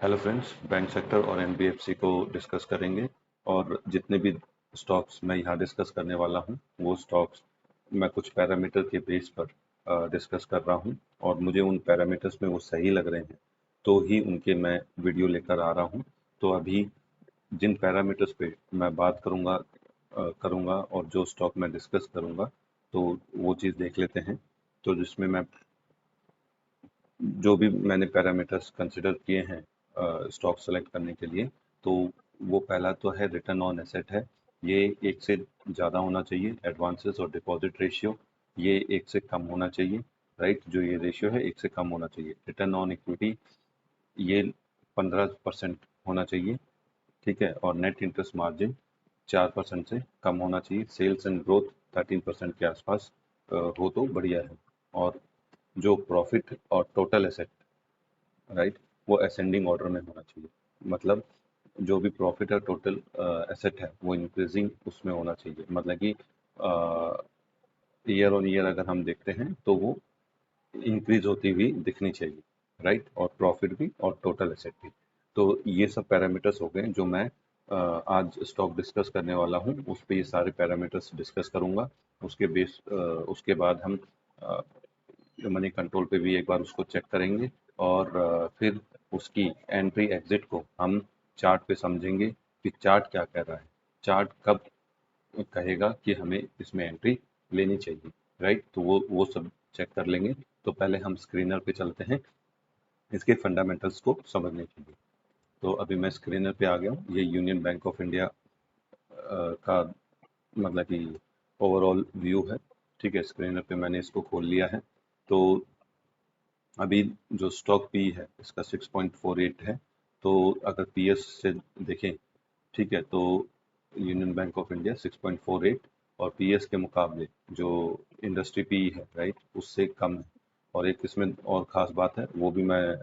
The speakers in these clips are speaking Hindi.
हेलो फ्रेंड्स, बैंक सेक्टर और एनबीएफसी को डिस्कस करेंगे। और जितने भी स्टॉक्स मैं यहाँ डिस्कस करने वाला हूँ वो स्टॉक्स मैं कुछ पैरामीटर के बेस पर डिस्कस कर रहा हूँ, और मुझे उन पैरामीटर्स में वो सही लग रहे हैं तो ही उनके मैं वीडियो लेकर आ रहा हूँ। तो अभी जिन पैरामीटर्स पे मैं बात करूँगा और जो स्टॉक मैं डिस्कस करूँगा, तो वो चीज़ देख लेते हैं। तो जिसमें मैं जो भी मैंने पैरामीटर्स कंसिडर किए हैं स्टॉक सेलेक्ट करने के लिए, तो वो पहला तो है रिटर्न ऑन एसेट है। ये एक से ज़्यादा होना चाहिए। एडवांसेस और डिपॉजिट रेशियो ये एक से कम होना चाहिए। राइट, जो ये रेशियो है एक से कम होना चाहिए। रिटर्न ऑन इक्विटी ये 15% होना चाहिए। ठीक है, और नेट इंटरेस्ट मार्जिन 4% से कम होना चाहिए। सेल्स एंड ग्रोथ 13% के आसपास हो तो बढ़िया है। और जो प्रॉफिट और टोटल एसेट, राइट, वो असेंडिंग ऑर्डर में होना चाहिए। मतलब जो भी प्रॉफिट और टोटल एसेट है वो इंक्रीजिंग उसमें होना चाहिए। मतलब कि ईयर ऑन ईयर अगर हम देखते हैं तो वो इंक्रीज होती हुई दिखनी चाहिए। राइट, और प्रॉफिट भी और टोटल एसेट भी। तो ये सब पैरामीटर्स हो गए जो मैं आज स्टॉक डिस्कस करने वाला हूँ। उस पर ये सारे पैरामीटर्स डिस्कस करूँगा। उसके बाद हम मनी कंट्रोल पे भी एक बार उसको चेक करेंगे। और फिर उसकी एंट्री एग्जिट को हम चार्ट पे समझेंगे कि चार्ट क्या कह रहा है। चार्ट कब कहेगा कि हमें इसमें एंट्री लेनी चाहिए। राइट, तो वो सब चेक कर लेंगे। तो पहले हम स्क्रीनर पे चलते हैं इसके फंडामेंटल्स को समझने के लिए। तो अभी मैं स्क्रीनर पे आ गया हूँ। ये यूनियन बैंक ऑफ इंडिया का मतलब कि ओवरऑल व्यू है। ठीक है, स्क्रीनर पे मैंने इसको खोल लिया है। तो अभी जो स्टॉक पी है इसका 6.48 है। तो अगर पीएस से देखें, ठीक है, तो यूनियन बैंक ऑफ इंडिया 6.48 और पीएस के मुकाबले जो इंडस्ट्री पी है, राइट, उससे कम है। और एक इसमें और ख़ास बात है वो भी मैं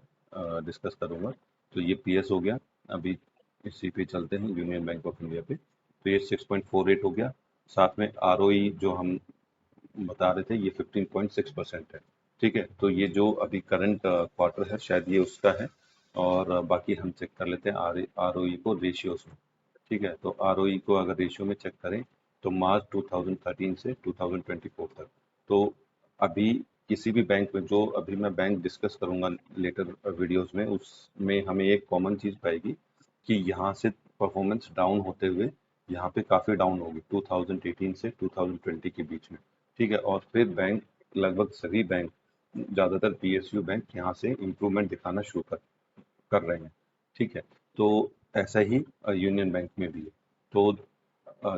डिस्कस करूँगा। तो ये पीएस हो गया। अभी इसी पे चलते हैं यूनियन बैंक ऑफ इंडिया पे। तो ये 6.48 हो गया। साथ में आरओई जो हम बता रहे थे ये 15.6% है। ठीक है, तो ये जो अभी करंट क्वार्टर है शायद ये उसका है। और बाकी हम चेक कर लेते हैं आरओई को रेशियोज में। ठीक है, तो आरओई को अगर रेशियो में चेक करें तो मार्च 2013 से 2024 तक, तो अभी किसी भी बैंक में, जो अभी मैं बैंक डिस्कस करूंगा लेटर वीडियोस में, उसमें हमें एक कॉमन चीज पाएगी कि यहाँ से परफॉर्मेंस डाउन होते हुए यहाँ पे काफ़ी डाउन होगी 2018 से 2020 के बीच में। ठीक है, और फिर बैंक, लगभग सभी बैंक, ज़्यादातर पीएसयू बैंक यहाँ से इम्प्रूवमेंट दिखाना शुरू कर रहे हैं। ठीक है, तो ऐसा ही यूनियन बैंक में भी है। तो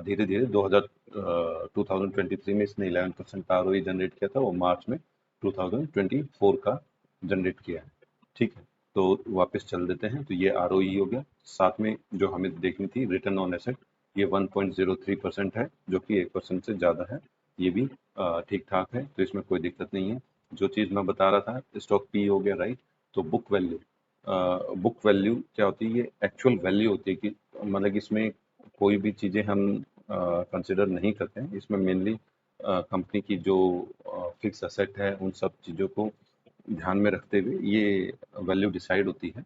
धीरे धीरे 2023 में इसने 11% आरओई जनरेट किया था और मार्च में 2024 का जनरेट किया है। ठीक है, तो वापस चल देते हैं। तो ये आरओई हो गया। साथ में जो हमें देखनी थी रिटर्न ऑन एसेट, ये 1.03% है जो कि 1% से ज़्यादा है। ये भी ठीक ठाक है, तो इसमें कोई दिक्कत नहीं है। जो चीज़ मैं बता रहा था, स्टॉक पी हो गया, राइट। तो बुक वैल्यू क्या होती है? ये एक्चुअल वैल्यू होती है कि मतलब इसमें कोई भी चीज़ें हम कंसिडर नहीं करते हैं। इसमें मेनली कंपनी की जो फिक्स एसेट है उन सब चीज़ों को ध्यान में रखते हुए ये वैल्यू डिसाइड होती है।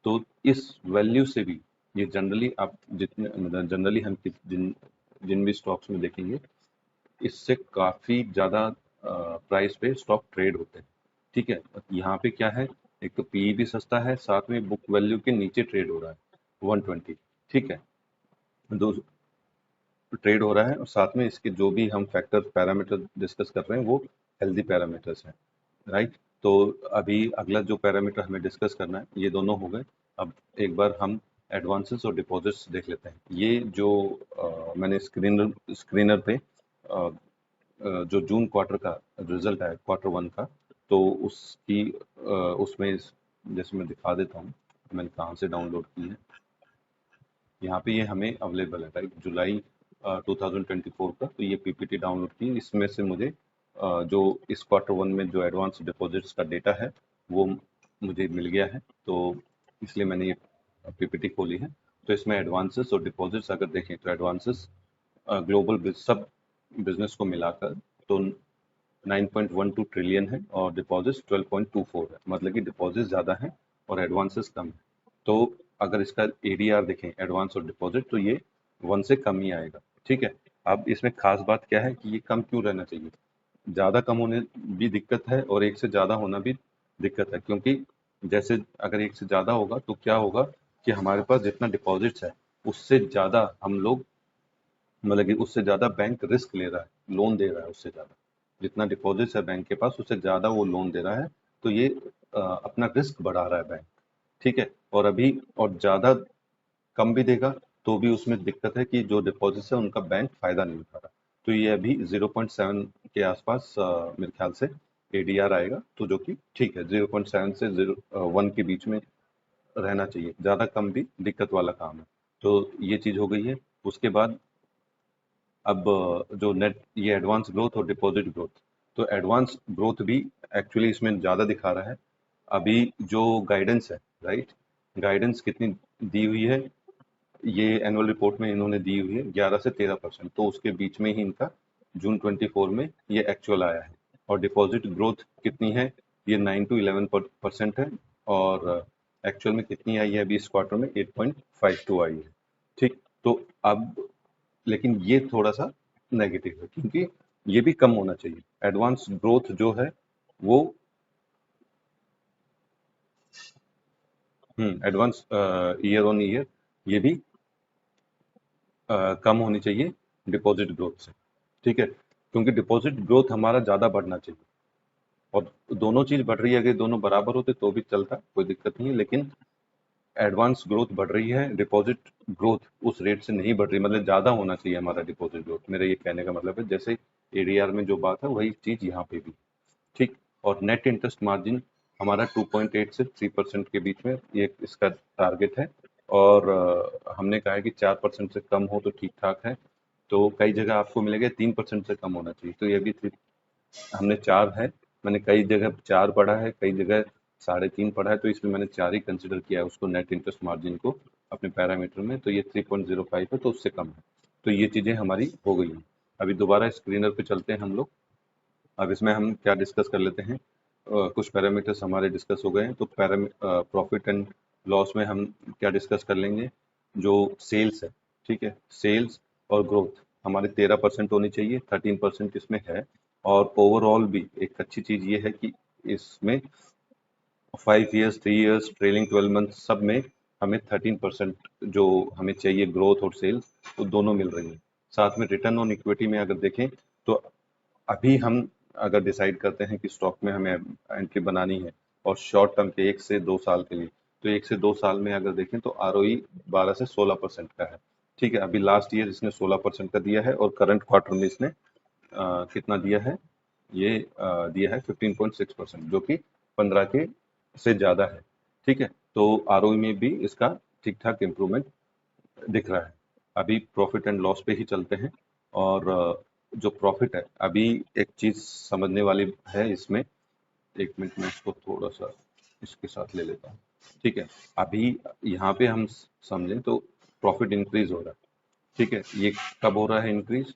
तो इस वैल्यू से भी ये जनरली आप जितने जनरली हम जिन जिन भी स्टॉक्स में देखेंगे, इससे काफ़ी ज़्यादा प्राइस पे स्टॉक ट्रेड होते हैं। ठीक है, यहाँ पे क्या है, एक तो पीई भी सस्ता है, साथ में बुक वैल्यू के नीचे ट्रेड हो रहा है 120। ठीक है, दो ट्रेड हो रहा है, और साथ में इसके जो भी हम फैक्टर पैरामीटर डिस्कस कर रहे हैं वो हेल्दी पैरामीटर्स हैं। राइट, तो अभी अगला जो पैरामीटर हमें डिस्कस करना है ये दोनों हो गए। अब एक बार हम एडवांसेस और डिपॉजिट्स देख लेते हैं। ये जो मैंने स्क्रीनर पे जो जून क्वार्टर का रिजल्ट है, क्वार्टर वन का, तो उसमें जैसे मैं दिखा देता हूँ मैंने कहाँ से डाउनलोड की है। यहाँ पे ये हमें अवेलेबल है, राइट, जुलाई 2024 का। तो ये पीपीटी डाउनलोड की, इसमें से मुझे जो इस क्वार्टर वन में जो एडवांस डिपॉजिट्स का डेटा है वो मुझे मिल गया है। तो इसलिए मैंने ये पीपीटी खोली है। तो इसमें एडवांसेस और डिपॉजिट्स अगर देखें तो एडवांसेस ग्लोबल सब बिजनेस को मिलाकर तो 9.12 ट्रिलियन है और डिपॉजिट्स 12.24 है। मतलब कि डिपॉजिट ज़्यादा है और एडवांसेस कम है। तो अगर इसका एडीआर देखें एडवांस और डिपॉजिट तो ये 1 से कम ही आएगा। ठीक है, अब इसमें खास बात क्या है कि ये कम क्यों रहना चाहिए? ज़्यादा कम होने भी दिक्कत है और एक से ज़्यादा होना भी दिक्कत है, क्योंकि जैसे अगर एक से ज़्यादा होगा तो क्या होगा कि हमारे पास जितना डिपॉजिट्स है उससे ज़्यादा हम लोग मतलब कि उससे ज़्यादा बैंक रिस्क ले रहा है, लोन दे रहा है उससे ज़्यादा। जितना डिपॉजिट्स है बैंक के पास उससे ज़्यादा वो लोन दे रहा है, तो ये अपना रिस्क बढ़ा रहा है बैंक। ठीक है, और अभी और ज़्यादा कम भी देगा तो भी उसमें दिक्कत है कि जो डिपॉजिट्स है उनका बैंक फायदा नहीं उठा रहा। तो ये अभी 0.7 के आसपास मेरे ख्याल से एडीआर आएगा, तो जो कि ठीक है, 0.7 से 1 के बीच में रहना चाहिए, ज़्यादा कम भी दिक्कत वाला काम है। तो ये चीज़ हो गई है। उसके बाद अब जो नेट ये एडवांस ग्रोथ और डिपॉजिट ग्रोथ, तो एडवांस ग्रोथ भी एक्चुअली इसमें ज़्यादा दिखा रहा है। अभी जो गाइडेंस है, राइट, गाइडेंस कितनी दी हुई है, ये एनुअल रिपोर्ट में इन्होंने दी हुई है 11 से 13%, तो उसके बीच में ही इनका जून 24 में ये एक्चुअल आया है। और डिपॉजिट ग्रोथ कितनी है, ये 9 to 11% है, और एक्चुअल में कितनी आई है अभी इस क्वार्टर में 8.52 आई है। ठीक, तो अब लेकिन ये थोड़ा सा नेगेटिव है, क्योंकि ये भी कम होना चाहिए। एडवांस ग्रोथ जो है वो एडवांस ईयर ऑन ईयर ये भी कम होनी चाहिए डिपॉजिट ग्रोथ से। ठीक है, क्योंकि डिपॉजिट ग्रोथ हमारा ज़्यादा बढ़ना चाहिए, और दोनों चीज़ बढ़ रही है, अगर दोनों बराबर होते तो भी चलता, कोई दिक्कत नहीं है, लेकिन एडवांस ग्रोथ बढ़ रही है, डिपॉजिट ग्रोथ उस रेट से नहीं बढ़ रही, मतलब ज़्यादा होना चाहिए हमारा डिपॉजिट ग्रोथ। मेरा ये कहने का मतलब है जैसे एडीआर में जो बात है वही चीज़ यहाँ पे भी। ठीक, और नेट इंटरेस्ट मार्जिन हमारा 2.8 से 3% के बीच में ये इसका टारगेट है, और हमने कहा है कि 4% से कम हो तो ठीक ठाक है। तो कई जगह आपको मिलेगा 3% से कम होना चाहिए, तो ये भी हमने 4 है, मैंने कई जगह 4 पढ़ा है, कई जगह 3.5 पढ़ा है, तो इसमें मैंने 4 ही कंसिडर किया है उसको नेट इंटरेस्ट मार्जिन को अपने पैरामीटर में, तो ये 3.05 है, तो उससे कम है। तो ये चीज़ें हमारी हो गई हैं। अभी दोबारा स्क्रीनर पे चलते हैं हम लोग। अब इसमें हम क्या डिस्कस कर लेते हैं, कुछ पैरामीटर्स हमारे डिस्कस हो गए हैं, तो प्रॉफिट एंड लॉस में हम क्या डिस्कस कर लेंगे, जो सेल्स है, ठीक है, सेल्स और ग्रोथ हमारे 13% होनी चाहिए, 13% इसमें है। और ओवरऑल भी एक अच्छी चीज़ ये है कि इसमें 5 ईयर्स, 3 ईयर्स, ट्रेलिंग 12 मंथ सब में हमें 13% जो हमें चाहिए ग्रोथ और सेल्स, वो दोनों मिल रही है। साथ में रिटर्न ऑन इक्विटी में अगर देखें तो अभी हम अगर डिसाइड करते हैं कि स्टॉक में हमें एंट्री बनानी है और शॉर्ट टर्म के 1 से 2 साल के लिए, तो 1 से 2 साल में अगर देखें तो आरओई 12 से 16% का है। ठीक है, अभी लास्ट ईयर इसने 16% का दिया है, और करंट क्वार्टर में इसने कितना दिया है, ये दिया है 15.6%, जो कि 15 के से ज़्यादा है। ठीक है, तो आरओई में भी इसका ठीक ठाक इम्प्रूवमेंट दिख रहा है। अभी प्रॉफिट एंड लॉस पे ही चलते हैं, और जो प्रॉफिट है अभी एक चीज़ समझने वाली है इसमें। एक मिनट में इसको थोड़ा सा इसके साथ ले लेता हूँ। ठीक है, अभी यहाँ पे हम समझें तो प्रॉफिट इंक्रीज हो रहा है। ठीक है, ये कब हो रहा है इंक्रीज,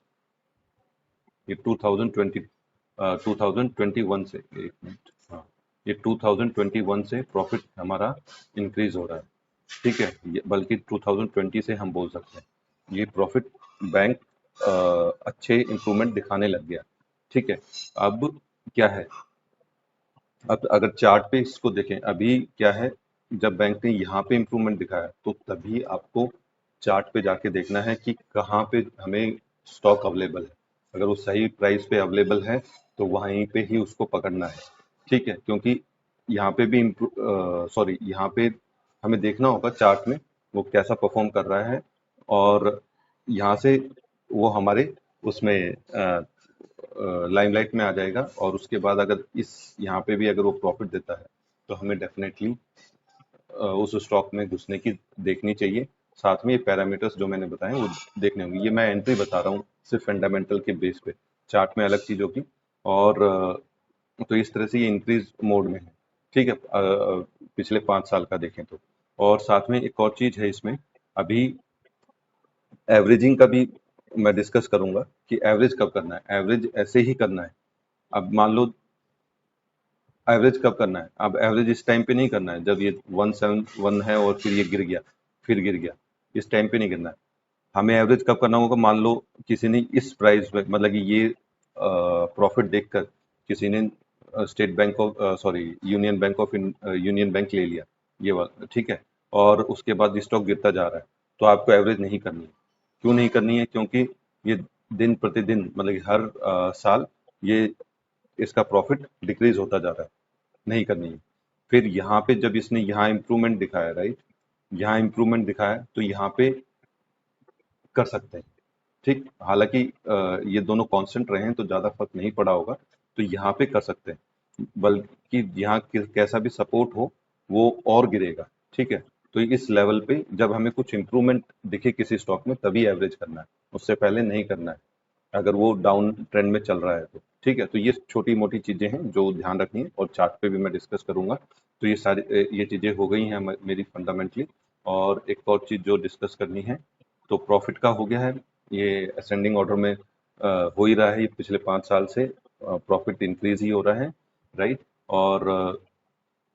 ये 2021 से, एक मिनट, हाँ, ये 2021 से प्रॉफिट हमारा इंक्रीज हो रहा है। ठीक है, बल्कि 2020 से हम बोल सकते हैं ये प्रॉफिट बैंक अच्छे इंप्रूवमेंट दिखाने लग गया। ठीक है, अब क्या है, अब अगर चार्ट पे इसको देखें, अभी क्या है, जब बैंक ने यहाँ पे इम्प्रूवमेंट दिखाया तो तभी आपको चार्ट पे जाके देखना है कि कहाँ पे हमें स्टॉक अवेलेबल है। अगर वो सही प्राइस पे अवेलेबल है तो वहीं पे ही उसको पकड़ना है। ठीक है, क्योंकि यहाँ पे भी सॉरी, यहाँ पे हमें देखना होगा चार्ट में वो कैसा परफॉर्म कर रहा है, और यहाँ से वो हमारे उसमें लाइमलाइट में आ जाएगा, और उसके बाद अगर इस यहाँ पे भी अगर वो प्रॉफिट देता है तो हमें डेफिनेटली उस स्टॉक में घुसने की देखनी चाहिए। साथ में ये पैरामीटर्स जो मैंने बताए वो देखने होंगे। ये मैं एंट्री बता रहा हूँ सिर्फ फंडामेंटल के बेस पे, चार्ट में अलग चीज होगी। और तो इस तरह से ये इंक्रीज मोड में है। ठीक है, पिछले 5 साल का देखें तो। और साथ में एक और चीज है इसमें, अभी एवरेजिंग का भी मैं डिस्कस करूंगा कि एवरेज कब करना है, एवरेज ऐसे ही करना है। अब मान लो एवरेज कब करना है? अब एवरेज इस टाइम पे नहीं करना है जब ये 171 है और फिर ये गिर गया, फिर गिर गया, इस टाइम पे नहीं करना है। हमें एवरेज कब करना होगा? मान लो किसी ने इस प्राइस पे, मतलब कि ये प्रॉफिट देखकर किसी ने state bank of sorry union bank of union bank ले लिया, ये वाला, ठीक है, और उसके बाद स्टॉक गिरता जा रहा है, तो आपको एवरेज नहीं करनी है। क्यों नहीं करनी है? क्योंकि ये दिन प्रतिदिन, मतलब कि हर साल ये इसका प्रॉफिट डिक्रीज होता जा रहा है, नहीं करनी है। फिर यहाँ पे जब इसने यहाँ इम्प्रूवमेंट दिखाया, राइट, यहाँ इम्प्रूवमेंट दिखाया तो यहाँ पे कर सकते हैं, ठीक। हालांकि ये दोनों कांस्टेंट रहे हैं तो ज़्यादा फर्क नहीं पड़ा होगा, तो यहाँ पे कर सकते हैं, बल्कि यहाँ कैसा भी सपोर्ट हो वो और गिरेगा, ठीक है। तो इस लेवल पे जब हमें कुछ इम्प्रूवमेंट दिखे किसी स्टॉक में तभी एवरेज करना है, उससे पहले नहीं करना है, अगर वो डाउन ट्रेंड में चल रहा है तो, ठीक है। तो ये छोटी मोटी चीज़ें हैं जो ध्यान रखनी है, और चार्ट पे भी मैं डिस्कस करूंगा। तो ये सारी ये चीज़ें हो गई हैं मेरी फंडामेंटली। और एक और चीज़ जो डिस्कस करनी है, तो प्रॉफिट का हो गया है, ये असेंडिंग ऑर्डर में हो ही रहा है, ये पिछले 5 साल से प्रॉफिट इंक्रीज ही हो रहा है, राइट। और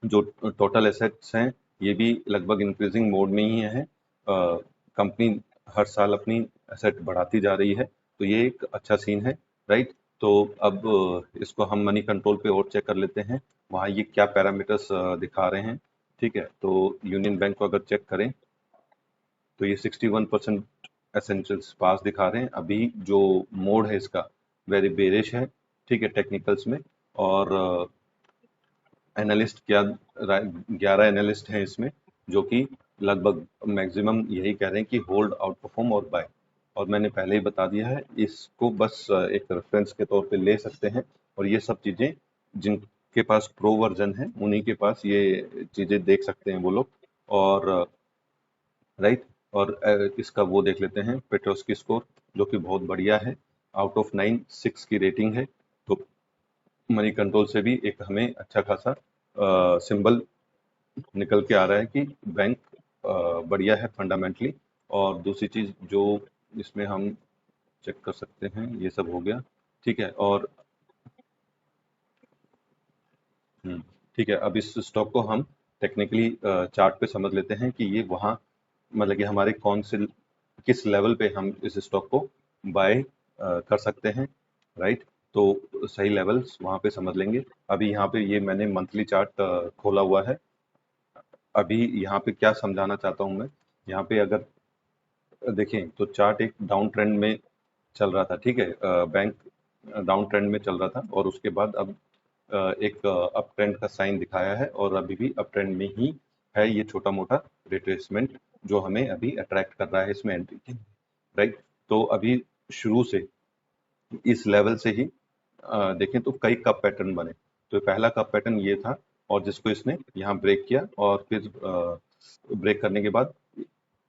जो टोटल एसेट्स हैं ये भी लगभग इंक्रीजिंग मोड में ही है। कंपनी हर साल अपनी एसेट बढ़ाती जा रही है, तो ये एक अच्छा सीन है, राइट। तो अब इसको हम मनी कंट्रोल पे और चेक कर लेते हैं, वहाँ ये क्या पैरामीटर्स दिखा रहे हैं, ठीक है। तो यूनियन बैंक को अगर चेक करें तो ये 61% एसेंशियल्स पास दिखा रहे हैं। अभी जो मोड है इसका वेरी बेरिश है, ठीक है, टेक्निकल्स में। और एनालिस्ट क्या 11 एनालिस्ट हैं इसमें, जो कि लगभग मैक्सिमम यही कह रहे हैं कि होल्ड, आउट परफॉर्म और बाय। और मैंने पहले ही बता दिया है, इसको बस एक रेफरेंस के तौर पे ले सकते हैं, और ये सब चीज़ें जिनके पास प्रो वर्जन है उन्हीं के पास ये चीज़ें देख सकते हैं वो लोग। और राइट, और इसका वो देख लेते हैं पेट्रोस्की स्कोर, जो कि बहुत बढ़िया है, आउट ऑफ 9 6 की रेटिंग है। तो मनी कंट्रोल से भी एक हमें अच्छा खासा सिंबल निकल के आ रहा है कि बैंक बढ़िया है फंडामेंटली। और दूसरी चीज जो इसमें हम चेक कर सकते हैं, ये सब हो गया, ठीक है। और ठीक है, अब इस स्टॉक को हम टेक्निकली चार्ट पे समझ लेते हैं कि ये वहाँ, मतलब कि हमारे कौन से किस लेवल पे हम इस स्टॉक को बाय कर सकते हैं, राइट। तो सही लेवल्स वहाँ पे समझ लेंगे। अभी यहाँ पे ये मैंने मंथली चार्ट खोला हुआ है। अभी यहाँ पे क्या समझाना चाहता हूँ मैं, यहाँ पे अगर देखें तो चार्ट एक डाउन ट्रेंड में चल रहा था, ठीक है। बैंक डाउन ट्रेंड में चल रहा था, और उसके बाद अब एक अप ट्रेंड का साइन दिखाया है, और अभी भी अप ट्रेंड में ही है। ये छोटा मोटा रिट्रेसमेंट जो हमें अभी अट्रैक्ट कर रहा है इसमें एंट्री की, राइट। तो अभी शुरू से इस लेवल से ही देखें तो कई कप पैटर्न बने। तो पहला कप पैटर्न ये था, और जिसको इसने यहाँ ब्रेक किया, और फिर ब्रेक करने के बाद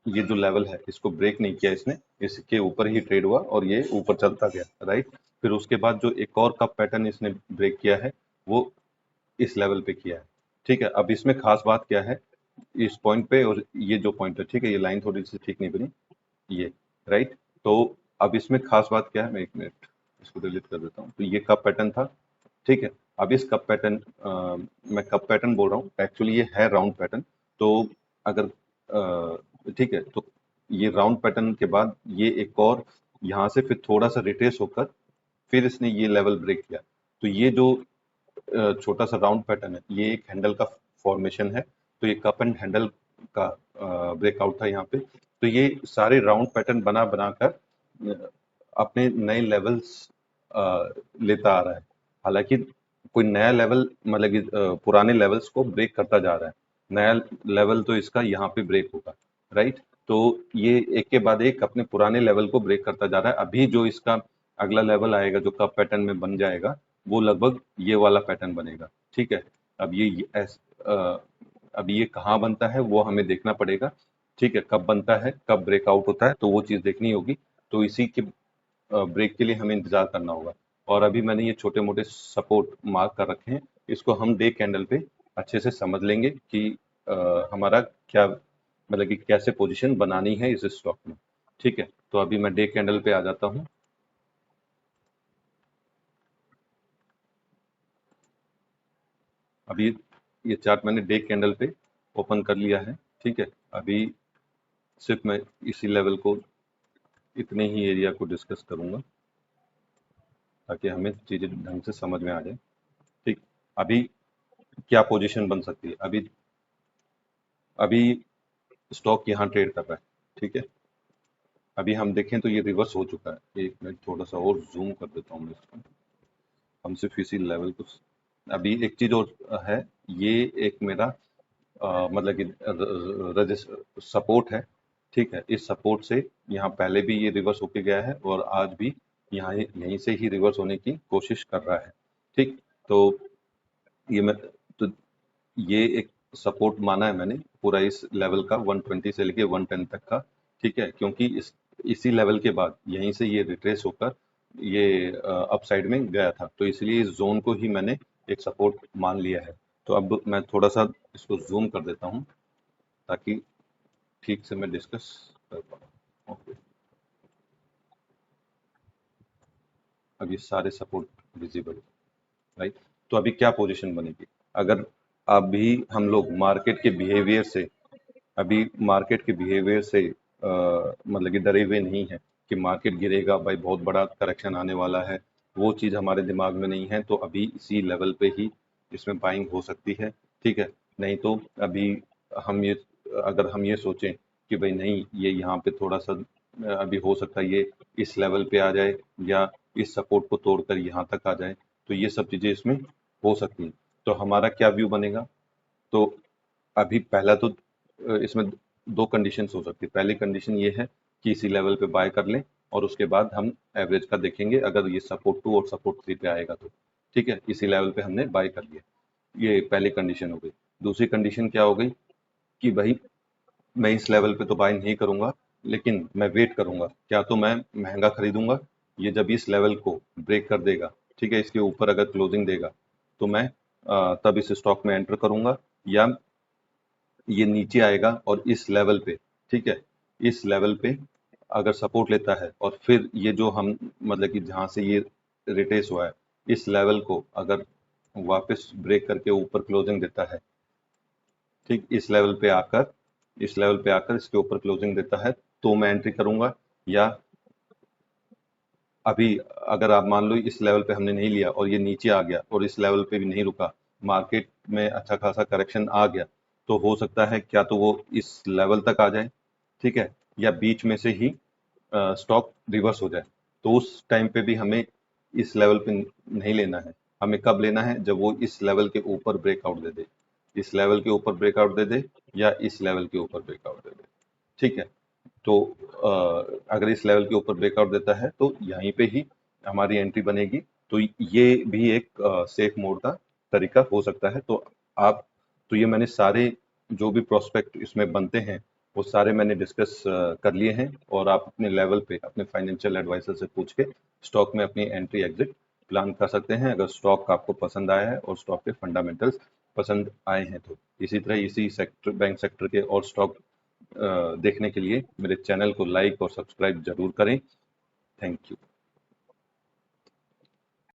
ये जो लेवल है इसको ब्रेक नहीं किया इसने, इसके ऊपर ही ट्रेड हुआ और ये ऊपर चलता गया, राइट। फिर उसके बाद जो एक और कप पैटर्न इसने ब्रेक किया है वो इस लेवल पे किया है, ठीक है। अब इसमें खास बात क्या है इस पॉइंट पे, और ये जो पॉइंट है, ठीक है, ये लाइन थोड़ी सी ठीक नहीं बनी, ये, राइट। तो अब इसमें खास बात क्या है, मैं एक मिनट इसको डिलीट कर देता हूँ। तो ये कप पैटर्न था, ठीक है। अब इस कप पैटर्न, मैं कप पैटर्न बोल रहा हूँ, एक्चुअली ये है राउंड पैटर्न। तो अगर ठीक है, तो ये राउंड पैटर्न के बाद ये एक और यहाँ से फिर थोड़ा सा रिट्रेस होकर फिर इसने ये लेवल ब्रेक किया। तो ये जो छोटा सा राउंड पैटर्न है, ये एक हैंडल का फॉर्मेशन है। तो ये कप एंड हैंडल का ब्रेकआउट था यहाँ पे। तो ये सारे राउंड पैटर्न बना बनाकर अपने नए लेवल्स लेता आ रहा है। हालांकि कोई नया लेवल, मतलब कि पुराने लेवल्स को ब्रेक करता जा रहा है। नया लेवल तो इसका यहाँ पे ब्रेक होगा, राइट। तो ये एक के बाद एक अपने पुराने लेवल को ब्रेक करता जा रहा है। अभी जो इसका अगला लेवल आएगा जो कप पैटर्न में बन जाएगा, वो लगभग ये वाला पैटर्न बनेगा, ठीक है। अब अब ये कहाँ बनता है वो हमें देखना पड़ेगा, ठीक है। कब बनता है, कब ब्रेकआउट होता है, तो वो चीज़ देखनी होगी। तो इसी के ब्रेक के लिए हमें इंतजार करना होगा। और अभी मैंने ये छोटे मोटे सपोर्ट मार्क कर रखे हैं, इसको हम डे कैंडल पे अच्छे से समझ लेंगे कि हमारा क्या, मतलब कि कैसे पोजीशन बनानी है इस स्टॉक में, ठीक है। तो अभी मैं डे कैंडल पे आ जाता हूँ। अभी ये चार्ट मैंने डे कैंडल पे ओपन कर लिया है, ठीक है। अभी सिर्फ मैं इसी लेवल को, इतने ही एरिया को डिस्कस करूंगा ताकि हमें चीजें ढंग से समझ में आ जाए, ठीक। अभी क्या पोजीशन बन सकती है, अभी अभी स्टॉक यहाँ ट्रेड कर रहा है, ठीक है। अभी हम देखें तो ये रिवर्स हो चुका है। एक मिनट थोड़ा सा और जूम कर देता हूँ मैं इसको, हम सिर्फ इसी लेवल को। अभी एक चीज और है, ये एक मेरा मतलब कि सपोर्ट है, ठीक है। इस सपोर्ट से यहाँ पहले भी ये रिवर्स होके गया है और आज भी यहाँ यहीं से ही रिवर्स होने की कोशिश कर रहा है, ठीक। तो ये मैं तो ये एक सपोर्ट माना है मैंने पूरा इस लेवल का, 120 से लेके 110 तक का, ठीक है। क्योंकि इसी लेवल के बाद यहीं से ये रिट्रेस होकर ये अपसाइड में गया था, तो इसलिए इस जोन को ही मैंने एक सपोर्ट मान लिया है। तो अब मैं थोड़ा सा इसको जूम कर देता हूँ ताकि ठीक से मैं डिस्कस कर पाऊँ। ओके, अब ये सारे सपोर्ट विजिबल, राइट। तो अभी क्या पोजीशन बनेगी, अगर अभी हम लोग मार्केट के बिहेवियर से, अभी मार्केट के बिहेवियर से मतलब कि डरे हुए नहीं है कि मार्केट गिरेगा भाई, बहुत बड़ा करेक्शन आने वाला है, वो चीज़ हमारे दिमाग में नहीं है। तो अभी इसी लेवल पे ही इसमें बाइंग हो सकती है, ठीक है। नहीं तो अभी हम ये, अगर हम ये सोचें कि भाई नहीं, ये यहाँ पे थोड़ा सा अभी हो सकता है ये इस लेवल पे आ जाए या इस सपोर्ट को तोड़कर यहाँ तक आ जाए, तो ये सब चीज़ें इसमें हो सकती हैं। तो हमारा क्या व्यू बनेगा, तो अभी पहला तो इसमें दो कंडीशंस हो सकती है। पहली कंडीशन ये है कि इसी लेवल पे बाय कर लें और उसके बाद हम एवरेज का देखेंगे, अगर ये सपोर्ट 2 और सपोर्ट 3 पे आएगा तो, ठीक है। इसी लेवल पे हमने बाय कर लिया, ये पहली कंडीशन हो गई। दूसरी कंडीशन क्या हो गई कि भाई मैं इस लेवल पे तो बाय नहीं करूंगा, लेकिन मैं वेट करूंगा, क्या तो मैं महंगा खरीदूंगा, ये जब इस लेवल को ब्रेक कर देगा, ठीक है, इसके ऊपर अगर क्लोजिंग देगा तो मैं तब इस स्टॉक में एंटर करूंगा, या ये नीचे आएगा और इस लेवल पे, ठीक है, इस लेवल पे अगर सपोर्ट लेता है और फिर ये जो हम मतलब कि जहां से ये रिट्रेस हुआ है, इस लेवल को अगर वापस ब्रेक करके ऊपर क्लोजिंग देता है, ठीक, इस लेवल पे आकर इसके ऊपर क्लोजिंग देता है, तो मैं एंट्री करूंगा। या अभी अगर आप मान लो इस लेवल पे हमने नहीं लिया और ये नीचे आ गया और इस लेवल पे भी नहीं रुका, मार्केट में अच्छा खासा करेक्शन आ गया, तो हो सकता है क्या तो वो इस लेवल तक आ जाए, ठीक है, या बीच में से ही स्टॉक रिवर्स हो जाए। तो उस टाइम पे भी हमें इस लेवल पे नहीं लेना है, हमें कब लेना है, जब वो इस लेवल के ऊपर ब्रेकआउट दे दे, इस लेवल के ऊपर ब्रेकआउट दे दे या इस लेवल के ऊपर ब्रेकआउट दे दे, ठीक है। तो अगर इस लेवल के ऊपर ब्रेकआउट देता है तो यहीं पे ही हमारी एंट्री बनेगी। तो ये भी एक सेफ मोड का तरीका हो सकता है। तो आप, तो ये मैंने सारे जो भी प्रोस्पेक्ट इसमें बनते हैं वो सारे मैंने डिस्कस कर लिए हैं, और आप अपने लेवल पे अपने फाइनेंशियल एडवाइजर से पूछ के स्टॉक में अपनी एंट्री एग्जिट प्लान कर सकते हैं, अगर स्टॉक आपको पसंद आया है और स्टॉक के फंडामेंटल्स पसंद आए हैं तो। इसी तरह इसी सेक्टर, बैंक सेक्टर के और स्टॉक देखने के लिए मेरे चैनल को लाइक और सब्सक्राइब जरूर करें। Thank you.